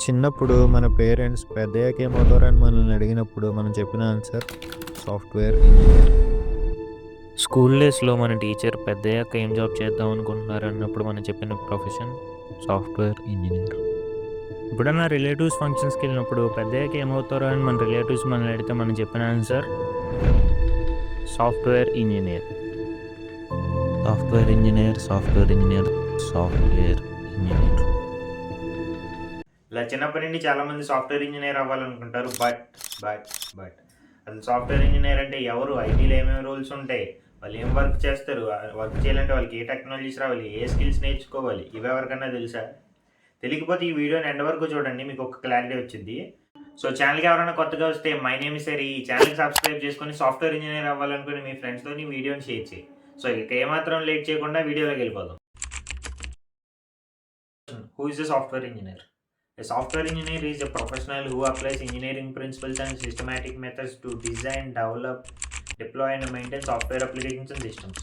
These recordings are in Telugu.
చిన్నప్పుడు మన పేరెంట్స్ పెద్దయ్యాక ఏమవుతారని మనల్ని అడిగినప్పుడు మనం చెప్పిన ఆన్సర్ సాఫ్ట్వేర్ ఇంజనీర్. స్కూల్ డేస్లో మన టీచర్ పెద్దయ్యాక ఏం జాబ్ చేద్దాం అనుకుంటున్నారు అన్నప్పుడు మనం చెప్పిన ప్రొఫెషన్ సాఫ్ట్వేర్ ఇంజనీర్. ఎప్పుడన్నా రిలేటివ్స్ ఫంక్షన్స్కి వెళ్ళినప్పుడు పెద్దయ్యాక ఏమవుతారో అని మన రిలేటివ్స్ మనల్ని అడిగితే మనం చెప్పిన answer software engineer. Software engineer, software engineer, software engineer. ఇలా చిన్నప్పటి నుండి చాలామంది సాఫ్ట్వేర్ ఇంజనీర్ అవ్వాలనుకుంటారు. బట్ అసలు సాఫ్ట్వేర్ ఇంజనీర్ అంటే ఎవరు, ఐటీలో ఏమేమి రూల్స్ ఉంటాయి, వాళ్ళు ఏం వర్క్ చేస్తారు, వర్క్ చేయాలంటే వాళ్ళకి ఏ టెక్నాలజీస్ రావాలి, ఏ స్కిల్స్ నేర్చుకోవాలి, ఇవి ఎవరికన్నా తెలుసా? తెలియకపోతే ఈ వీడియోని ఎండ్ వరకు చూడండి, మీకు ఒక క్లారిటీ వచ్చింది. సో ఛానల్కి ఎవరైనా కొత్తగా వస్తే మై నేమ్ ఇస్ హరి. ఈ ఛానల్కి సబ్స్క్రైబ్ చేసుకొని సాఫ్ట్వేర్ ఇంజనీర్ అవ్వాలనుకుని మీ ఫ్రెండ్స్తో ఈ వీడియోని షేర్ చేయి. సో ఇక ఏమాత్రం లేట్ చేయకుండా వీడియోలోకి వెళ్ళిపోదాం. Who is a software engineer? A software engineer is a professional who applies engineering principles and systematic methods to design, develop, deploy and maintain software applications and systems.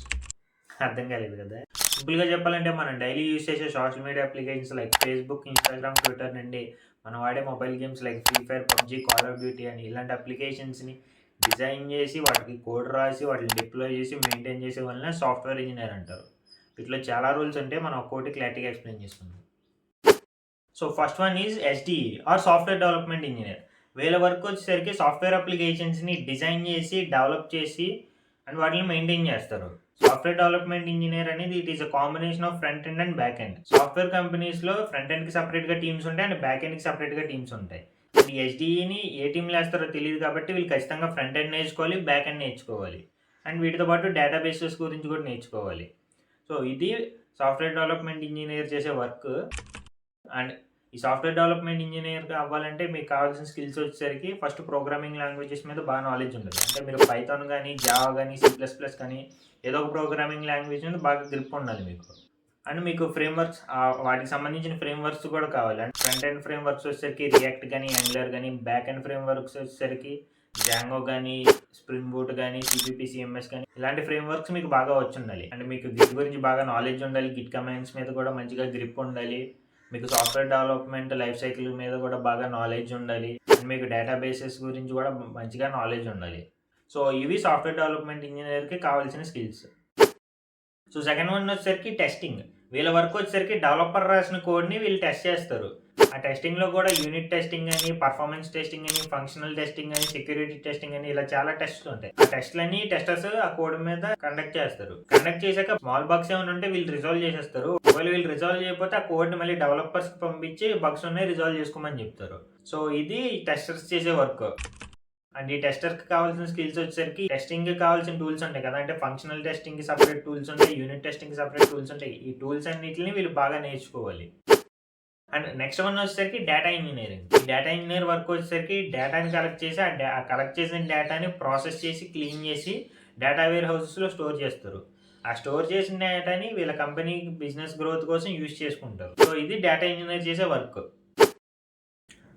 అర్థం కాలేదు కదా? సింపుల్గా చెప్పాలంటే మనం డైలీ యూజ్ చేసే social media applications like Facebook, Instagram, Twitter నుండి మనం వాడే mobile games like free fire, PUBG, call of duty అని ఇలాంటి అప్లికేషన్స్ని డిజైన్ చేసి వాటికి కోడ్ రాసి వాటిని డిప్లాయ్ చేసి మెయింటైన్ చేసే వాళ్ళని సాఫ్ట్వేర్ ఇంజనీర్ అంటారు. వీటిలో చాలా రూల్స్ ఉంటే మనం ఒక్కోటి క్లారిటీగా ఎక్స్ప్లెయిన్ చేసుకుందాం. So first one is SDE or software development engineer. వీళ్ళ వర్క్ వచ్చేసరికి సాఫ్ట్వేర్ అప్లికేషన్స్ని డిజైన్ చేసి డెవలప్ చేసి అండ్ వాటిని మెయింటైన్ చేస్తారు. సాఫ్ట్వేర్ డెవలప్మెంట్ ఇంజనీర్ అనేది it is a combination of front end and back end. Software కంపెనీస్లో ఫ్రంట్ ఎండ్కి సపరేట్గా టీమ్స్ ఉంటాయి అండ్ బ్యాక్ ఎండ్కి సపరేట్గా టీమ్స్ ఉంటాయి. ఈ ఎస్డిఈని ఏ టీంలో వేస్తారో తెలియదు కాబట్టి వీళ్ళు ఖచ్చితంగా ఫ్రంట్ ఎండ్ నేర్చుకోవాలి, బ్యాక్ ఎండ్ నేర్చుకోవాలి అండ్ వీటితో పాటు డేటాబేసెస్ గురించి కూడా నేర్చుకోవాలి. సో ఇది సాఫ్ట్వేర్ డెవలప్మెంట్ ఇంజనీర్ చేసే వర్క్. అండ్ ఈ సాఫ్ట్వేర్ డెవలప్మెంట్ ఇంజనీర్గా అవ్వాలంటే మీకు కావాల్సిన స్కిల్స్ వచ్చేసరికి ఫస్ట్ ప్రోగ్రామింగ్ లాంగ్వేజెస్ మీద బాగా నాలెడ్జ్ ఉంటుంది. అంటే మీరు పైథాన్ కానీ, జావా కానీ, C++ కానీ ఏదో ఒక ప్రోగ్రామింగ్ లాంగ్వేజ్ మీద బాగా గ్రిప్ ఉండాలి మీకు. అండ్ మీకు ఫ్రేమ్వర్క్స్, వాటికి సంబంధించిన ఫ్రేమ్వర్క్స్ కూడా కావాలి. అండ్ ఫ్రంట్ ఎండ్ ఫ్రేమ్వర్క్స్ వచ్చేసరికి రియాక్ట్ కానీ, యాంగులర్ కానీ, బ్యాక్ ఎండ్ ఫ్రేమ్వర్క్స్ వచ్చేసరికి జాంగో కానీ, స్ప్రింగ్ బూట్ కానీ, సిపిపి, సిఎంఎస్ కానీ ఇలాంటి ఫ్రేమ్వర్క్స్ మీకు బాగా వచ్చి ఉండాలి. అండ్ మీకు గిట్ గురించి బాగా నాలెడ్జ్ ఉండాలి, గిట్ కమాండ్స్ మీద కూడా మంచిగా గ్రిప్ ఉండాలి, మీకు సాఫ్ట్వేర్ డెవలప్మెంట్ లైఫ్ సైకిల్ మీద కూడా బాగా నాలెడ్జ్ ఉండాలి అండ్ మీకు డేటాబేసెస్ గురించి కూడా మంచిగా నాలెడ్జ్ ఉండాలి. సో ఇవి సాఫ్ట్వేర్ డెవలప్మెంట్ ఇంజనీర్కి కావాల్సిన స్కిల్స్. సో సెకండ్ వన్ వచ్చేసరికి టెస్టింగ్. వీళ్ళ వర్క్ వచ్చేసరికి డెవలపర్ రాసిన కోడ్ని వీళ్ళు టెస్ట్ చేస్తారు. ఆ టెస్టింగ్లో కూడా యూనిట్ టెస్టింగ్ అని, పర్ఫార్మెన్స్ టెస్టింగ్ అని, ఫంక్షనల్ టెస్టింగ్ అని, సెక్యూరిటీ టెస్టింగ్ అని ఇలా చాలా టెస్ట్లు ఉంటాయి. ఆ టెస్ట్లన్నీ టెస్టర్స్ ఆ కోడ్ మీద కండక్ట్ చేస్తారు. కండక్ట్ చేశాక స్మాల్ బగ్స్ ఏమైనా ఉంటే వీళ్ళు రిజాల్వ్ చేసేస్తారు. ఒకవేళ వీళ్ళు రిజాల్వ్ చేయకపోతే ఆ కోడ్ని మళ్ళీ డెవలపర్స్కి పంపించి బగ్స్ ఉన్నాయి రిజాల్వ్ చేసుకోమని చెప్తారు. సో ఇది టెస్టర్స్ చేసే వర్క్. అండ్ ఈ టెస్టర్కి కావాల్సిన స్కిల్స్ వచ్చేసరికి టెస్టింగ్కి కావాల్సిన టూల్స్ ఉంటాయి కదా, అంటే ఫంక్షనల్ టెస్టింగ్కి సపరేట్ టూల్స్ ఉంటాయి, యూనిట్ టెస్టింగ్కి సపరేట్ టూల్స్ ఉంటాయి. ఈ టూల్స్ అన్నిటిని వీళ్ళు బాగా నేర్చుకోవాలి. అండ్ నెక్స్ట్ వన్ వచ్చేసరికి డేటా ఇంజనీరింగ్. ఈ డేటా ఇంజనీర్ వర్క్ వచ్చేసరికి డేటాని కలెక్ట్ చేసి ఆ కలెక్ట్ చేసిన డేటాని ప్రాసెస్ చేసి క్లీన్ చేసి డేటా వేర్ హౌసెస్లో స్టోర్ చేస్తారు. ఆ స్టోర్ చేసిన డేటాని వీళ్ళ కంపెనీ బిజినెస్ గ్రోత్ కోసం యూజ్ చేసుకుంటారు. సో ఇది డేటా ఇంజనీర్ చేసే వర్క్.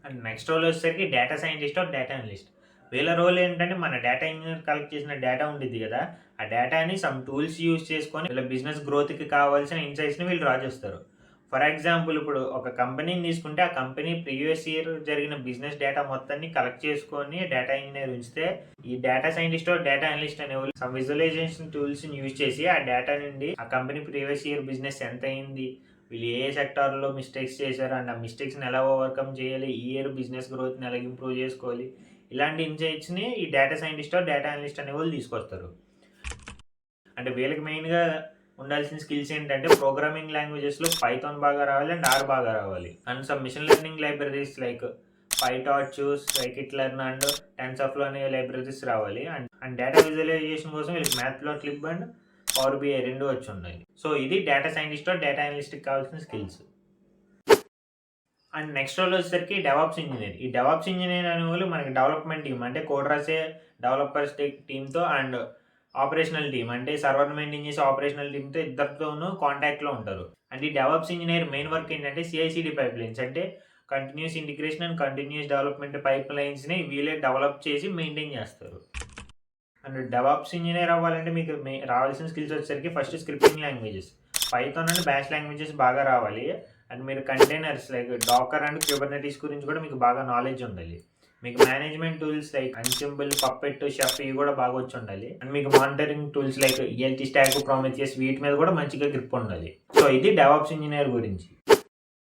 అండ్ నెక్స్ట్ రోల్ వచ్చేసరికి data scientist or data analyst. వీళ్ళ రోల్ ఏంటంటే మన డేటా ఇంజనీర్ కలెక్ట్ చేసిన డేటా ఉంటుంది కదా, ఆ డేటాని సమ్ టూల్స్ యూజ్ చేసుకొని వీళ్ళ బిజినెస్ గ్రోత్కి కావాల్సిన ఇన్సైట్స్ని వీళ్ళు డ్రా చేస్తారు. ఫర్ ఎగ్జాంపుల్ ఇప్పుడు ఒక కంపెనీని తీసుకుంటే ఆ కంపెనీ ప్రీవియస్ ఇయర్ జరిగిన బిజినెస్ డేటా మొత్తాన్ని కలెక్ట్ చేసుకొని డేటా ఇంజనీర్ ఉంచితే ఈ డేటా సైంటిస్ట్ డేటా అనలిస్ట్ అనే వాళ్ళు సమ్ విజువలైజేషన్ టూల్స్ని యూజ్ చేసి ఆ డేటా నుండి ఆ కంపెనీ ప్రీవియస్ ఇయర్ బిజినెస్ ఎంత అయింది, వీళ్ళు ఏ సెక్టార్లో మిస్టేక్స్ చేశారు అండ్ ఆ మిస్టేక్స్ని ఎలా ఓవర్కమ్ చేయాలి, ఈ ఇయర్ బిజినెస్ గ్రోత్ని ఎలా ఇంప్రూవ్ చేసుకోవాలి, ఇలాంటి ఇన్సైట్స్ని ఈ డేటా సైంటిస్ట్ డేటా అనలిస్ట్ అనే వాళ్ళు తీసుకొస్తారు. అంటే వీళ్ళకి మెయిన్గా ఉండాల్సిన స్కిల్స్ ఏంటంటే ప్రోగ్రామింగ్ లాంగ్వేజెస్లో పైథాన్ బాగా రావాలి అండ్ ఆర్ బాగా రావాలి and some machine learning libraries like PyTorch, scikit-learn and TensorFlow అనే లైబ్రరీస్ రావాలి. అండ్ డేటా విజువలైజేషన్ కోసం వీళ్ళకి మ్యాథ్ప్లాట్లిబ్ అండ్ పవర్ బిఐ రెండు వచ్చి ఉన్నాయి. సో ఇది డేటా సైంటిస్ట్ డేటా అనలిస్ట్కి కావాల్సిన స్కిల్స్. అండ్ నెక్స్ట్ రోల్ వచ్చేసరికి డెవాప్స్ ఇంజనీర్. ఈ డెవాప్స్ ఇంజనీర్ అనే వాళ్ళు మనకి డెవలప్మెంట్ టీమ్ అంటే కోడ్ రాసే డెవలపర్స్ టీమ్తో అండ్ ఆపరేషనల్ టీమ్ అంటే సర్వర్ మెయింటైన్ చేసే ఆపరేషనల్ టీమ్తో ఇద్దరితోనూ కాంటాక్ట్లో ఉంటారు. అండ్ ఈ డెవాప్స్ ఇంజనీర్ మెయిన్ వర్క్ ఏంటంటే CI/CD పైప్ లైన్స్ అంటే continuous integration and continuous development పైప్ లైన్స్ని వీళ్ళే డెవలప్ చేసి మెయింటైన్ చేస్తారు. అండ్ డెవాప్స్ ఇంజనీర్ అవ్వాలంటే మీకు రావాల్సిన స్కిల్స్ వచ్చేసరికి first scripting languages Python and Bash languages బాగా రావాలి. అండ్ మీరు containers like Docker and Kubernetes గురించి కూడా మీకు బాగా నాలెడ్జ్ ఉండాలి. మీకు management tools like Ansible, Puppet, Chef ఇవి కూడా బాగా వచ్చి ఉండాలి. అండ్ మీకు monitoring tools like ELT stack, Prometheus వీటి మీద కూడా మంచిగా గ్రిప్ ఉండాలి. సో ఇది డెవాప్స్ ఇంజనీర్ గురించి.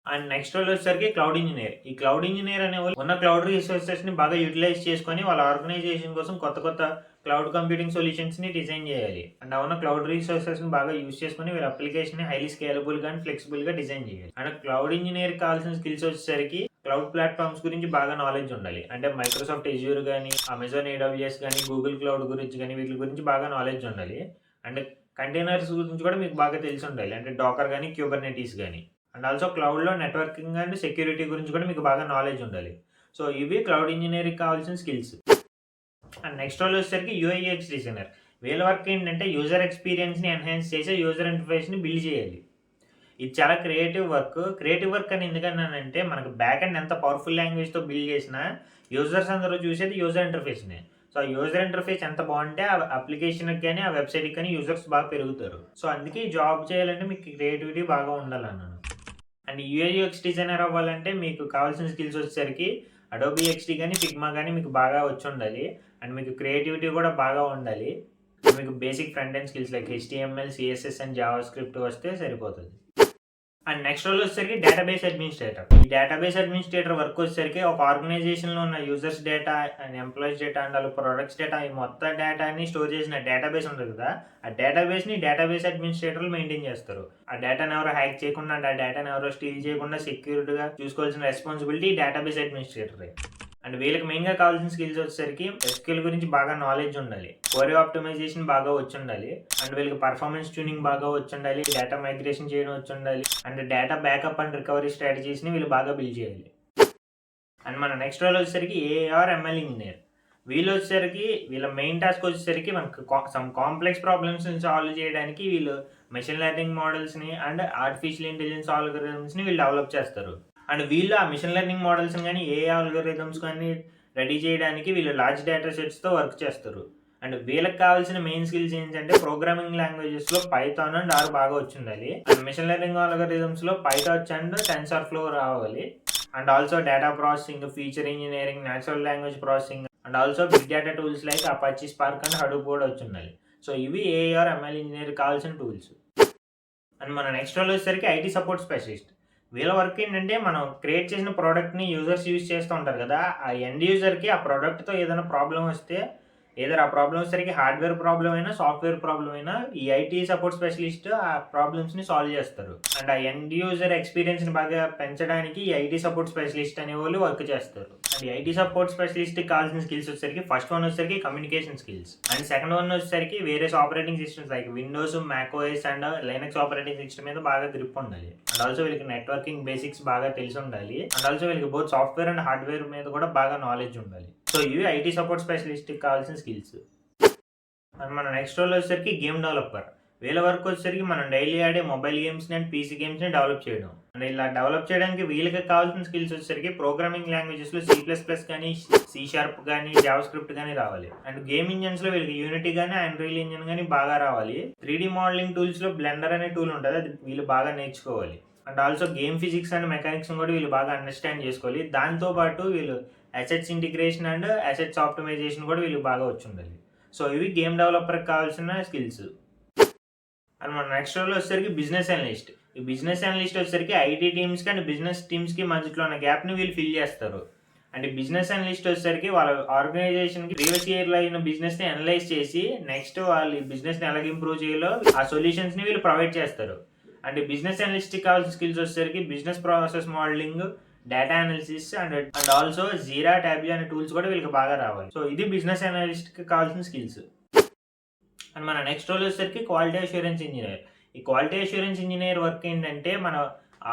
అండ్ నెక్స్ట్ రోల్ వచ్చేసరికి క్లౌడ్ ఇంజనీర్. ఈ క్లౌడ్ ఇంజనీర్ అనే వాళ్ళు ఉన్న క్లౌడ్ రిసోర్సెస్ని బాగా యూటిలైజ్ చేసుకొని వాళ్ళ ఆర్గనైజేషన్ కోసం కొత్త క్లౌడ్ కంప్యూటింగ్ సొల్యూషన్స్ని డిజైన్ చేయాలి. అండ్ ఉన్న క్లౌడ్ రిసోర్సెస్ని బాగా యూజ్ చేసుకొని వీళ్ళ అప్లికేషన్ని హైలీ స్కేలబుల్గా అండ్ ఫ్లెక్సిబుల్గా డిజైన్ చేయాలి. అండ్ క్లౌడ్ ఇంజనీర్ కావాల్సిన స్కిల్స్ వచ్చేసరికి క్లౌడ్ ప్లాట్ఫామ్స్ గురించి బాగా నాలెడ్జ్ ఉండాలి. అంటే మైక్రోసాఫ్ట్ ఎజ్యూర్ కానీ, అమెజాన్ AWS కానీ, గూగుల్ క్లౌడ్ గురించి కానీ వీటి గురించి బాగా నాలెడ్జ్ ఉండాలి. అండ్ కంటైనర్స్ గురించి కూడా మీకు బాగా తెలిసి ఉండాలి. అంటే డాకర్ కానీ, క్యూబర్నెటీస్ కానీ. అండ్ ఆల్సో క్లౌడ్లో నెట్వర్కింగ్ అండ్ సెక్యూరిటీ గురించి కూడా మీకు బాగా నాలెడ్జ్ ఉండాలి. సో ఇవి క్లౌడ్ ఇంజనీరింగ్ కావాల్సిన స్కిల్స్. అండ్ నెక్స్ట్ రోల్ వచ్చేసరికి UI/UX డిజైనర్. వీళ్ళ వర్క్ ఏంటంటే యూజర్ ఎక్స్పీరియన్స్ని ఎన్హాన్స్ చేసే యూజర్ ఇంటర్ఫేస్ని బిల్డ్ చేయాలి. ఇది చాలా క్రియేటివ్ వర్క్ అని ఎందుకన్నానంటే మనకు బ్యాక్ అండ్ ఎంత పవర్ఫుల్ లాంగ్వేజ్తో బిల్డ్ చేసినా యూజర్స్ అందరూ చూసేది యూజర్ ఇంటర్ఫేస్నే. సో ఆ యూజర్ ఇంటర్ఫేస్ ఎంత బాగుంటే ఆ అప్లికేషన్కి కానీ, ఆ వెబ్సైట్కి కానీ యూజర్స్ బాగా పెరుగుతారు. సో అందుకే ఈ జాబ్ చేయాలంటే మీకు క్రియేటివిటీ బాగా ఉండాలన్నాను. అండ్ UI/UX డిజైనర్ అవ్వాలంటే మీకు కావాల్సిన స్కిల్స్ వచ్చేసరికి అడోబీ XD కానీ, ఫిగ్మా కానీ మీకు బాగా వచ్చి ఉండాలి. అండ్ మీకు క్రియేటివిటీ కూడా బాగా ఉండాలి. మీకు basic front end skills like HTML, CSS and JavaScript వస్తే సరిపోతుంది. అండ్ నెక్స్ట్ రోల్ వచ్చేసరికి డేటాబేస్ అడ్మినిస్ట్రేటర్. ఈ డేటాబేస్ అడ్మినిస్ట్రేటర్ వర్క్ వచ్చేసరికి ఒక ఆర్గనైజేషన్లో ఉన్న users data and employees data and వాళ్ళ ప్రొడక్ట్స్ డేటా ఈ మొత్తం డేటాని స్టోర్ చేసిన డేటాబేస్ ఉంటుంది కదా, ఆ డేటాబేస్ని డేటాబేస్ అడ్మినిస్ట్రేటర్లు మెయింటైన్ చేస్తారు. ఆ డేటాను ఎవరో హ్యాక్ చేయకుండా, ఆ డేటాను ఎవరో స్టీల్ చేయకుండా సెక్యూర్డ్గా చూసుకోవాల్సిన రెస్పాన్సిబిలిటీ డేటాబేస్ అడ్మినిస్ట్రేటరే. అండ్ వీళ్ళకి మెయిన్గా కావాల్సిన స్కిల్స్ వచ్చేసరికి SQL గురించి బాగా నాలెడ్జ్ ఉండాలి, క్వరీ ఆప్టిమైజేషన్ బాగా వచ్చి ఉండాలి, అండ్ వీళ్ళకి పర్ఫార్మెన్స్ ట్యూనింగ్ బాగా వచ్చి ఉండాలి, డేటా మైగ్రేషన్ చేయడం వచ్చి ఉండాలి, and data backup and recovery స్ట్రాటజీస్ని వీళ్ళు బాగా బిల్డ్ చేయాలి. అండ్ మన నెక్స్ట్ రోల్ వచ్చేసరికి AR/ML ఇంజనీర్. వీళ్ళు వచ్చేసరికి వీళ్ళ మెయిన్ టాస్క్ వచ్చేసరికి మనకు సమ్ కాంప్లెక్స్ ప్రాబ్లమ్స్ని సాల్వ్ చేయడానికి వీళ్ళు మెషిన్ లెర్నింగ్ మోడల్స్ని అండ్ ఆర్టిఫిషియల్ ఇంటెలిజెన్స్ ఆల్గరిథమ్స్ని వీళ్ళు డెవలప్ చేస్తారు. అండ్ వీళ్ళు ఆ మిషన్ లెర్నింగ్ మోడల్స్ని కానీ, AI ఆల్గరిథమ్స్ కానీ రెడీ చేయడానికి వీళ్ళు లార్జ్ డేటా సెట్స్తో వర్క్ చేస్తారు. అండ్ వీళ్ళకి కావాల్సిన మెయిన్ స్కిల్స్ ఏంటంటే ప్రోగ్రామింగ్ లాంగ్వేజెస్లో పైథాన్ అండ్ R బాగా వచ్చి ఉండాలి. అండ్ మిషన్ లెర్నింగ్ ఆల్గరిథమ్స్లో PyTorch అండ్ TensorFlow రావాలి. And also data processing, feature engineering, natural language processing and also big data tools like Apache Spark and Hadoop కూడా వచ్చి ఉండాలి. సో ఇవి AR/ML ఇంజనీర్ కావాల్సిన టూల్స్. అండ్ మన నెక్స్ట్ రోల్ వచ్చేసరికి IT సపోర్ట్ స్పెషలిస్ట్. వీళ్ళ వర్క్ ఏంటంటే మనం క్రియేట్ చేసిన ప్రోడక్ట్ని యూజర్స్ యూజ్ చేస్తూ ఉంటారు కదా, ఆ ఎండ్ యూజర్కి ఆ ప్రోడక్ట్తో ఏదైనా ప్రాబ్లం వస్తే ఏదైనా ఆ ప్రాబ్లం వచ్చేసరికి హార్డ్వేర్ ప్రాబ్లం అయినా, సాఫ్ట్వేర్ ప్రాబ్లం అయినా ఈ IT సపోర్ట్ స్పెషలిస్ట్ ఆ ప్రాబ్లమ్స్ని సాల్వ్ చేస్తారు. అండ్ ఆ ఎండ్ యూజర్ ఎక్స్పీరియన్స్ని బాగా పెంచడానికి ఈ IT సపోర్ట్ స్పెషలిస్ట్ అనే వాళ్ళు వర్క్ చేస్తారు. అండ్ IT సపోర్ట్ స్పెషలిస్ట్కి కావాల్సిన స్కిల్స్ వచ్చేసరికి ఫస్ట్ వన్ వచ్చేసరికి communication skills, and second one వచ్చేసరికి various operating systems like Windows, macOS and Linux operating system మీద బాగా గ్రిప్ ఉండాలి. అండ్ ఆల్సో వీళ్ళకి నెట్వర్కింగ్ బేసిక్స్ బాగా తెలిసి ఉండాలి. అండ్ ఆల్సో వీళ్ళకి బోత్ సాఫ్ట్వేర్ అండ్ హార్డ్వేర్ మీద కూడా బాగా నాలెడ్జ్ ఉండాలి. సో ఇవి IT సపోర్ట్ స్పెషలిస్ట్కి కావాల్సిన స్కిల్స్. అండ్ మన నెక్స్ట్ రోల్ వచ్చేసరికి గేమ్ డెవలపర్. వీళ్ళ వర్క్ వచ్చేసరికి మనం డైలీ ఆడే మొబైల్ గేమ్స్ని అండ్ PC గేమ్స్ని డెవలప్ చేయడం. అండ్ ఇలా డెవలప్ చేయడానికి వీళ్ళకి కావాల్సిన స్కిల్స్ వచ్చేసరికి ప్రోగ్రామింగ్ లాంగ్వేజెస్లో C++ కానీ, C# కానీ, JavaScript కానీ రావాలి. అండ్ గేమ్ ఇంజన్స్లో వీళ్ళకి యూనిటీ కానీ, Unreal ఇంజన్ కానీ బాగా రావాలి. 3D మోడలింగ్ టూల్స్లో బ్లెండర్ అనే టూల్ ఉంటుంది, అది వీళ్ళు బాగా నేర్చుకోవాలి. And also game physics and mechanics కూడా వీళ్ళు బాగా అండర్స్టాండ్ చేసుకోవాలి. దాంతోపాటు వీళ్ళు assets integration and assets optimisation కూడా వీళ్ళు బాగా వచ్చి ఉండాలి. సో ఇవి గేమ్ డెవలపర్కి కావాల్సిన స్కిల్స్. అండ్ మన నెక్స్ట్ రోల్ వచ్చేసరికి బిజినెస్ అనలిస్ట్. ఈ బిజినెస్ అనలిస్ట్ వచ్చేసరికి IT టీమ్స్కి అండ్ బిజినెస్ టీమ్స్కి మధ్యలో ఉన్న గ్యాప్ని వీళ్ళు ఫిల్ చేస్తారు. అండ్ బిజినెస్ అనలిస్ట్ వచ్చేసరికి వాళ్ళ ఆర్గనైజేషన్కి ప్రీవియస్ ఇయర్లో అయిన బిజినెస్ని అనలైజ్ చేసి నెక్స్ట్ వాళ్ళు ఈ బిజినెస్ని ఎలాగ ఇంప్రూవ్ చేయాలో ఆ సొల్యూషన్స్ని వీళ్ళు ప్రొవైడ్ చేస్తారు. అండ్ బిజినెస్ అనలిస్ట్కి కావాల్సిన స్కిల్స్ వచ్చేసరికి business process modelling, data analysis and also Jira, Tableau అనే టూల్స్ కూడా వీళ్ళకి బాగా రావాలి. సో ఇది బిజినెస్ అనలిస్ట్కి కావాల్సిన స్కిల్స్. అండ్ మన నెక్స్ట్ రోల్ వచ్చేసరికి క్వాలిటీ అష్యూరెన్స్ ఇంజనీర్. ఈ క్వాలిటీ అష్యూరెన్స్ ఇంజనీర్ వర్క్ ఏంటంటే మన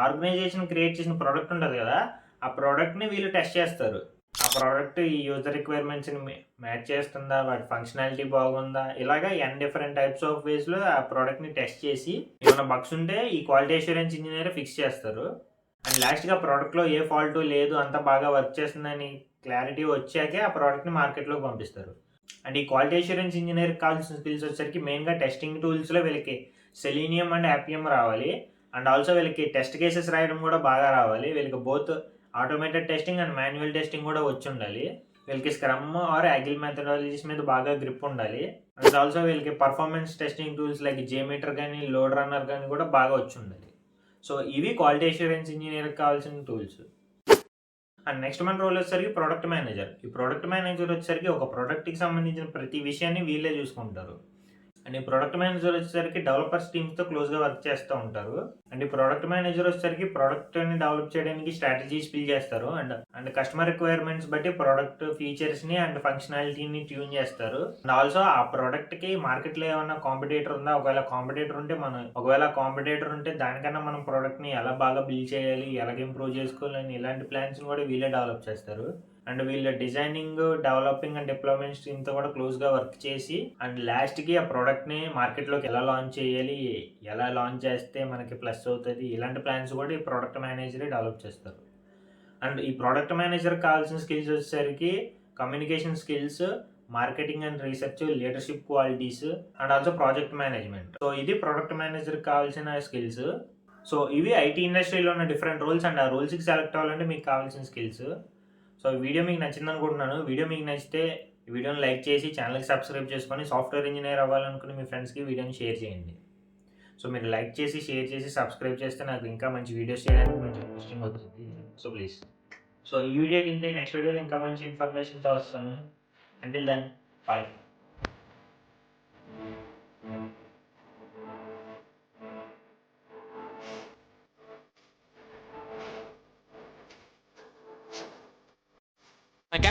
ఆర్గనైజేషన్ క్రియేట్ చేసిన ప్రోడక్ట్ ఉంటుంది కదా, ఆ ప్రోడక్ట్ని వీళ్ళు టెస్ట్ చేస్తారు. ఆ ప్రోడక్ట్ ఈ యూజర్ రిక్వైర్మెంట్స్ని మ్యాచ్ చేస్తుందా, వాటి ఫంక్షనాలిటీ బాగుందా, ఇలాగా డిఫరెంట్ టైప్స్ ఆఫ్ వేస్లో ఆ ప్రోడక్ట్ని టెస్ట్ చేసి ఏమైనా బగ్స్ ఉంటే ఈ క్వాలిటీ అష్యూరెన్స్ ఇంజనీర్ ఫిక్స్ చేస్తారు. అండ్ లాస్ట్గా ప్రోడక్ట్లో ఏ ఫాల్ట్ లేదు, అంతా బాగా వర్క్ చేస్తుందని క్లారిటీ వచ్చాకే ఆ ప్రోడక్ట్ని మార్కెట్లోకి పంపిస్తారు. అండ్ ఈ క్వాలిటీ అష్యూరెన్స్ ఇంజనీర్ కావాల్సిన స్కిల్స్ వచ్చేసరికి మెయిన్గా టెస్టింగ్ టూల్స్లో వీళ్ళకి సెలీనియం అండ్ Appium రావాలి. అండ్ ఆల్సో వీళ్ళకి టెస్ట్ కేసెస్ రాయడం కూడా బాగా రావాలి. వీళ్ళకి both automated testing and manual testing కూడా వచ్చి ఉండాలి. వీళ్ళకి స్క్రమ్ ఆర్ అగిల్ మెథడాలజీస్ మీద బాగా గ్రిప్ ఉండాలి. అండ్ ఆల్సో వీళ్ళకి performance testing tools like JMeter కానీ లోడ్ రన్నర్ కానీ కూడా బాగా వచ్చి ఉండాలి. సో ఇవి క్వాలిటీ అష్యూరెన్స్ ఇంజనీర్కి కావాల్సిన టూల్స్. అండ్ నెక్స్ట్ మన రోల్ వచ్చేసరికి ప్రోడక్ట్ మేనేజర్. ఈ ప్రోడక్ట్ మేనేజర్ వచ్చేసరికి ఒక ప్రోడక్ట్కి సంబంధించిన ప్రతి విషయాన్ని వీళ్ళే చూసుకుంటారు. అండ్ ఈ ప్రోడక్ట్ మేనేజర్ వచ్చేసరికి డెవలపర్స్ టీమ్స్తో క్లోజ్గా వర్క్ చేస్తూ ఉంటారు. అండ్ ఈ ప్రోడక్ట్ మేనేజర్ వచ్చేసరికి ప్రోడక్ట్ని డెవలప్ చేయడానికి స్ట్రాటజీస్ బిల్డ్ చేస్తారు. అండ్ కస్టమర్ రిక్వైర్మెంట్స్ బట్టి ప్రోడక్ట్ ఫీచర్స్ని అండ్ ఫంక్షనాలిటీని ట్యూన్ చేస్తారు. అండ్ ఆల్సో ఆ ప్రోడక్ట్కి మార్కెట్లో ఏమైనా కాంపిటేటర్ ఉందా, ఒకవేళ కాంపిటేటర్ ఉంటే దానికన్నా మనం ప్రోడక్ట్ని ఎలా బాగా బిల్డ్ చేయాలి, ఎలాగ ఇంప్రూవ్ చేసుకోవాలని ఇలాంటి ప్లాన్స్ని కూడా వీళ్ళే డెవలప్ చేస్తారు. అండ్ వీళ్ళ డిజైనింగ్, డెవలపింగ్ అండ్ డిప్లాయ్మెంట్స్ టీమ్తో కూడా క్లోజ్గా వర్క్ చేసి అండ్ లాస్ట్కి ఆ ప్రోడక్ట్ని మార్కెట్లోకి ఎలా లాంచ్ చేయాలి, ఎలా లాంచ్ చేస్తే మనకి ప్లస్ అవుతుంది, ఇలాంటి ప్లాన్స్ కూడా ఈ ప్రోడక్ట్ మేనేజరే డెవలప్ చేస్తారు. అండ్ ఈ ప్రోడక్ట్ మేనేజర్కి కావాల్సిన స్కిల్స్ వచ్చేసరికి communication skills, marketing and research, leadership qualities and also project management. So ఇది ప్రోడక్ట్ మేనేజర్కి కావాల్సిన స్కిల్స్. సో ఇవి ఐటీ ఇండస్ట్రీలో ఉన్న డిఫరెంట్ రోల్స్. అండ్ ఆ రోల్స్కి సెలెక్ట్ అవ్వాలంటే మీకు కావాల్సిన స్కిల్స్. సో ఈ వీడియో మీకు నచ్చింది అనుకుంటున్నాను. వీడియో మీకు నచ్చితే ఈ వీడియోని లైక్ చేసి ఛానల్కి సబ్స్క్రైబ్ చేసుకొని సాఫ్ట్వేర్ ఇంజనీర్ అవ్వాలనుకుని మీ ఫ్రెండ్స్కి వీడియోని షేర్ చేయండి. సో మీరు లైక్ చేసి, షేర్ చేసి, సబ్స్క్రైబ్ చేస్తే నాకు ఇంకా మంచి వీడియోస్ చేయడానికి మంచి ఇంట్రెస్టింగ్ అవుతుంది. So please. సో ఈ వీడియో కింద నెక్స్ట్ వీడియోలో ఇంకా మంచి ఇన్ఫర్మేషన్తో వస్తాను. Until then, bye.